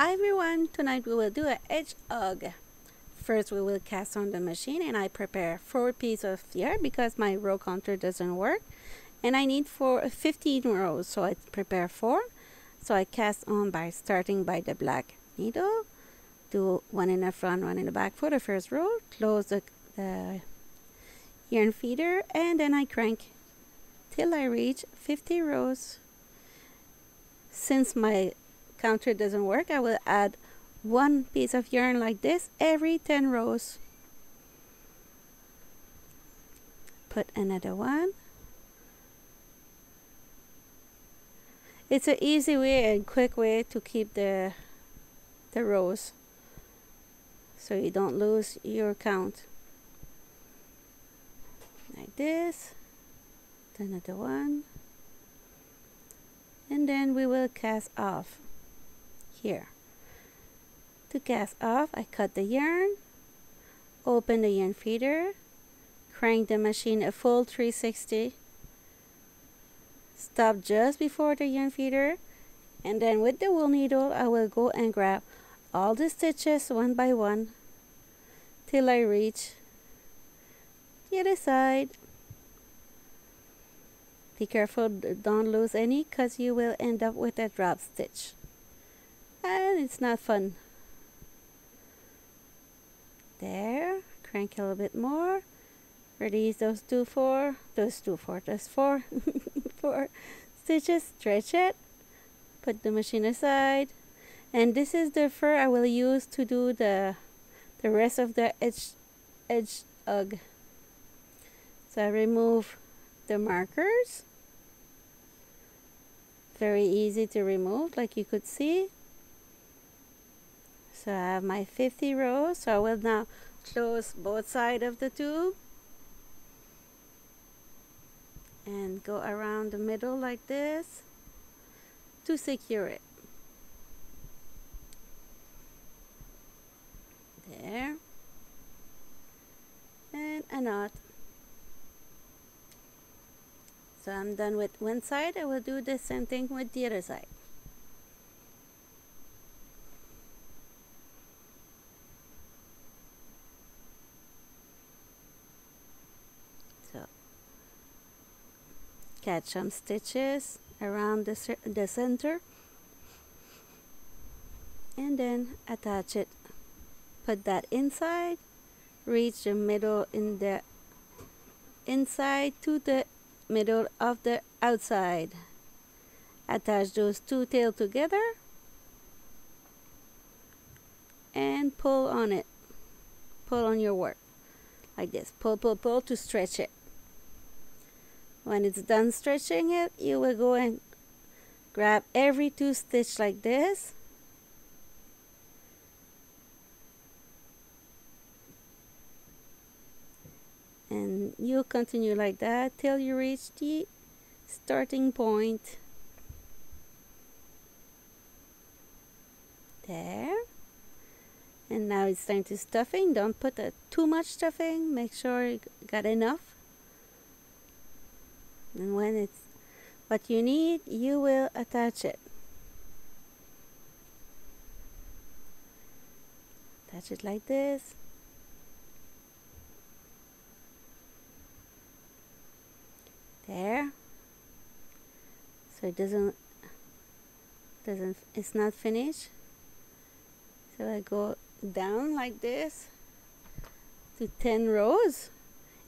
Hi everyone, tonight we will do a hedgehog. First we will cast on the machine and I prepare 4 pieces of yarn because my row counter doesn't work. And I need 15 rows, so I prepare 4. So I cast on by starting by the black needle. Do one in the front, one in the back for the first row. Close the yarn feeder and then I crank till I reach 50 rows. Since my counter doesn't work, I will add 1 piece of yarn like this every 10 rows. Put another one. It's an easy way and quick way to keep the rows so you don't lose your count. Like this. Another one. And then we will cast off. Here. To cast off, I cut the yarn, open the yarn feeder, crank the machine a full 360, stop just before the yarn feeder, and then with the wool needle I will go and grab all the stitches one by one till I reach the other side. Be careful, don't lose any, because you will end up with a drop stitch. And it's not fun. There, crank a little bit more. Release those 4 stitches, stretch it, put the machine aside. And this is the fur I will use to do the rest of the hedgehog. So I remove the markers. Very easy to remove, like you could see. So I have my 50 rows, so I will now close both sides of the tube and go around the middle like this to secure it. There. And a knot. So I'm done with one side. I will do the same thing with the other side. So catch some stitches around the center and then attach it. Put that inside, reach the middle in the inside to the middle of the outside. Attach those 2 tails together and pull on it. Pull on your work like this. Pull, pull, pull to stretch it. When it's done stretching it, you will go and grab every 2 stitches like this. And you continue like that till you reach the starting point. There. And now it's time to stuffing. Don't put too much stuffing. Make sure you got enough. And when it's what you need, you will attach it. Attach it like this. There. So it it's not finished. So I go down like this to 10 rows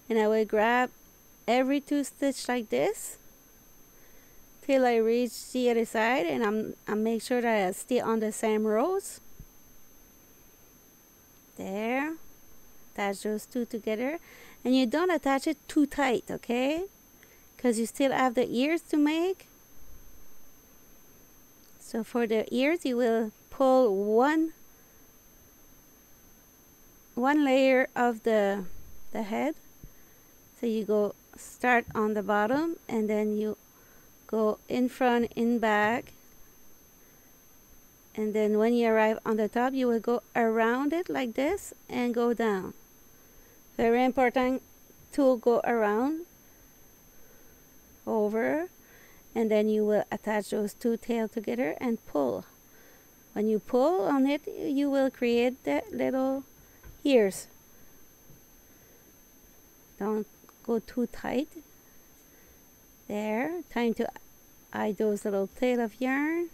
and I will grab every 2 stitches like this till I reach the other side, and I make sure that I stay on the same rows. There. Attach those 2 together, and you don't attach it too tight, okay? Because you still have the ears to make. So for the ears you will pull one layer of the head. So you go start on the bottom and then you go in front, in back, and then when you arrive on the top you will go around it like this and go down. Very important to go around, over, and then you will attach those 2 tails together and pull When you pull on it, you will create the little ears. Don't go too tight. There, time to add those little tail of yarn.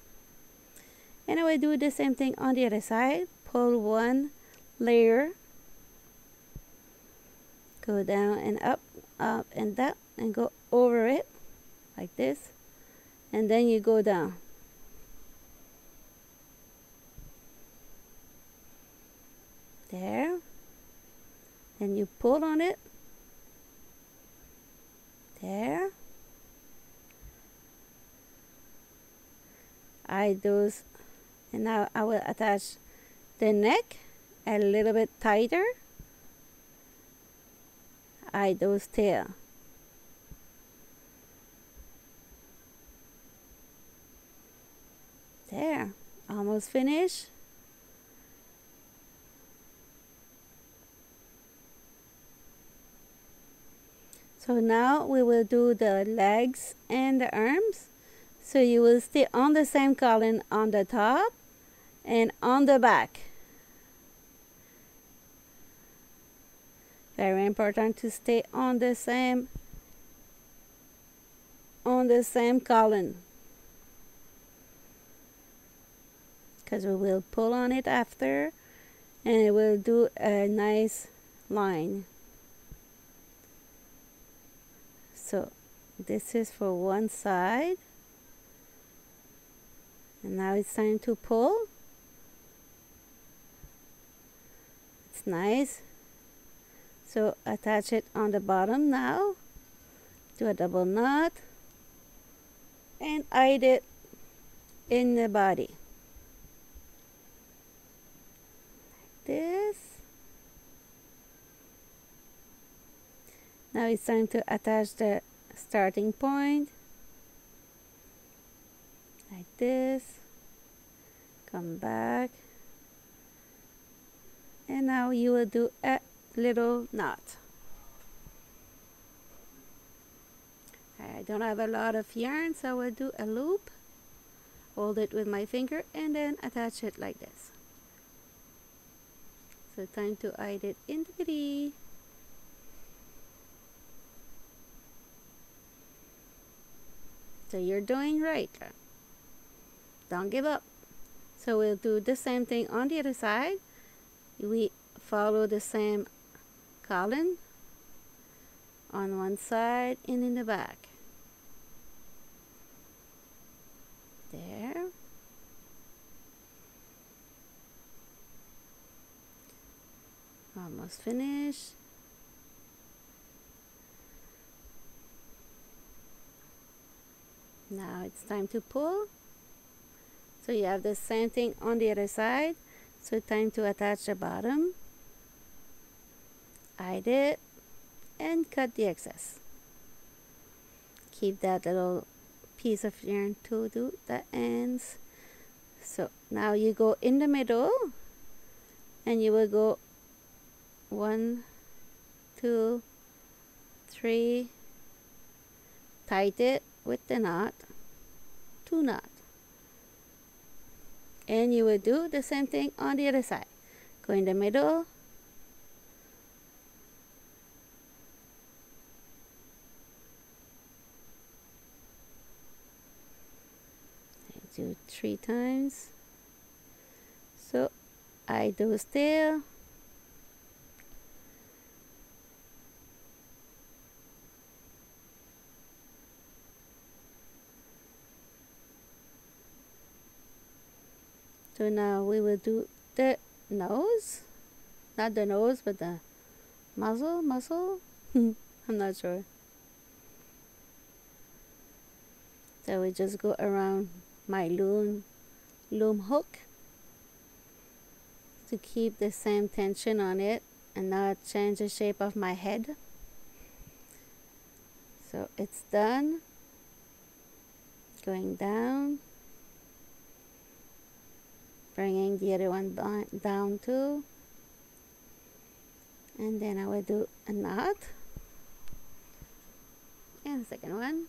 And I will do the same thing on the other side. Pull one layer, go down and up and down, and go over it like this, and then you go down. There. Then you pull on it. There. Hide those, and now I will attach the neck a little bit tighter. Hide those tail. There, almost finished. So now we will do the legs and the arms. So you will stay on the same column on the top and on the back. Very important to stay on the same column, because we will pull on it after and it will do a nice line. So this is for one side, and now it's time to pull. It's nice. So attach it on the bottom now. Do a double knot and hide it in the body. Like this. Now it's time to attach the starting point. Like this. Come back. And now you will do a little knot. I don't have a lot of yarn, so I will do a loop, hold it with my finger, and then attach it like this. So time to hide it in the body. So you're doing right. Don't give up. So we'll do the same thing on the other side. We follow the same column on one side and in the back. There. Almost finished. Now it's time to pull. So you have the same thing on the other side. So time to attach the bottom. Hide it and cut the excess. Keep that little piece of yarn to do the ends. So now you go in the middle and you will go 1, 2, 3, tighten it with the knot, 2 knots. And you will do the same thing on the other side. Go in the middle. Do 3 times. So I do still. So now we will do the nose, not the nose, but the muzzle. I'm not sure. So we just go around my loom hook to keep the same tension on it and not change the shape of my head. So it's done. Going down, bringing the other one down too, and then I will do a knot and the second one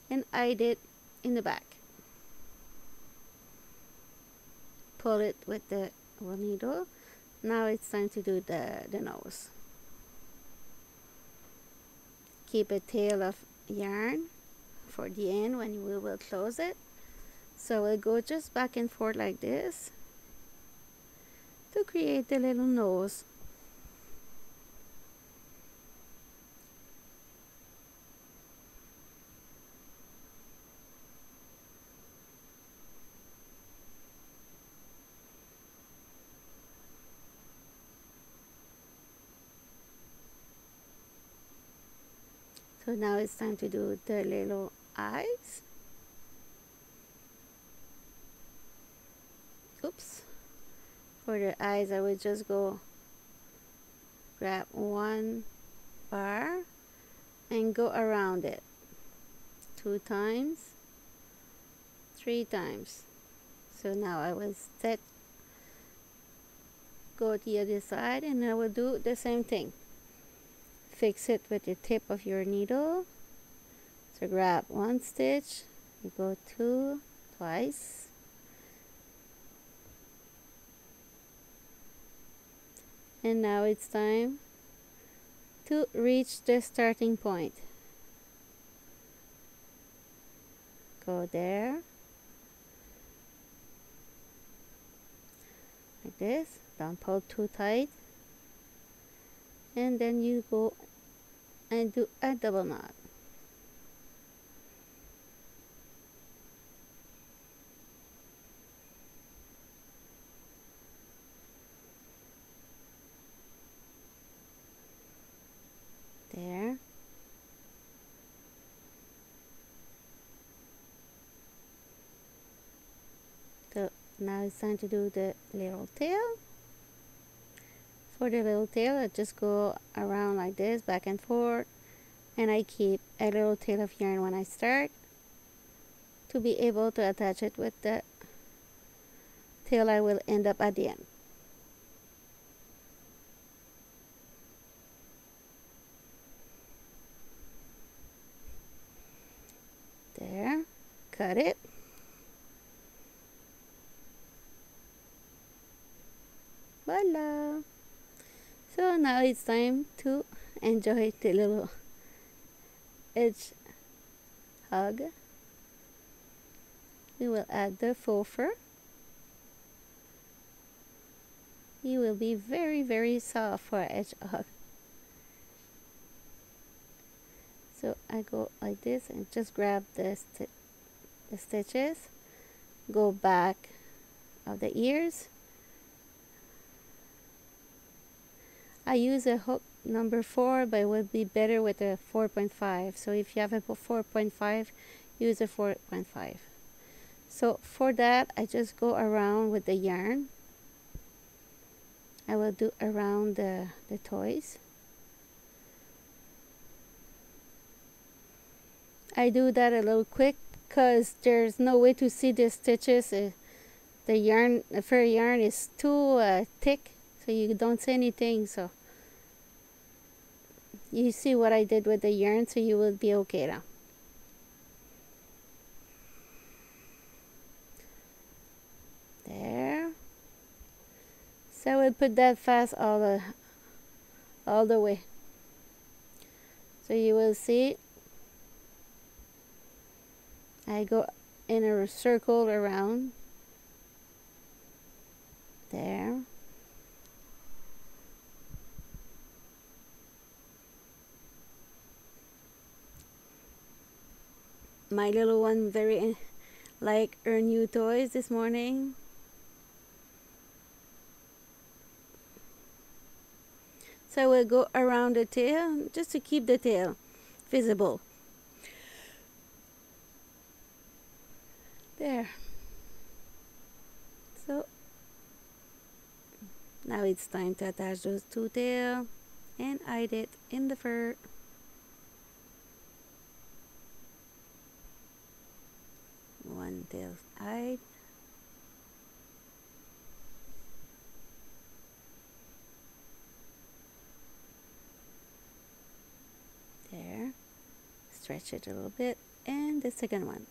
and hide it in the back. pull it with the wool needle. Now it's time to do the nose. Keep a tail of yarn for the end when we will close it. So we'll go just back and forth like this to create the little nose. So now it's time to do the little eyes. Oops. For the eyes, I would just go grab one bar and go around it 2 times, 3 times. So now I will go to the other side, and I will do the same thing. Fix it with the tip of your needle. So grab 1 stitch, you go 2 twice, and now it's time to reach the starting point. Go there, like this. Don't pull too tight, and then you go and do a double knot. There. So now it's time to do the little tail. For the little tail, I just go around like this, back and forth, and I keep a little tail of yarn when I start to be able to attach it with the tail I will end up at the end. There, cut it. Voila! So now it's time to enjoy the little hedgehog. We will add the faux fur. He will be very, very soft for a hedgehog. So I go like this and just grab the stitches, go back of the ears. I use a hook number 4, but it would be better with a 4.5. So if you have a 4.5, use a 4.5. So for that, I just go around with the yarn. I will do around the toys. I do that a little quick because there's no way to see the stitches. The fur yarn is too thick, so you don't see anything. So you see what I did with the yarn, so you will be okay now. There. So I will put that fast all the way. So you will see I go in a circle around there. My little one very like her new toys this morning. So I will go around the tail just to keep the tail visible. There. So now it's time to attach those 2 tails and hide it in the fur. One tail hide. There. Stretch it a little bit, and the second one.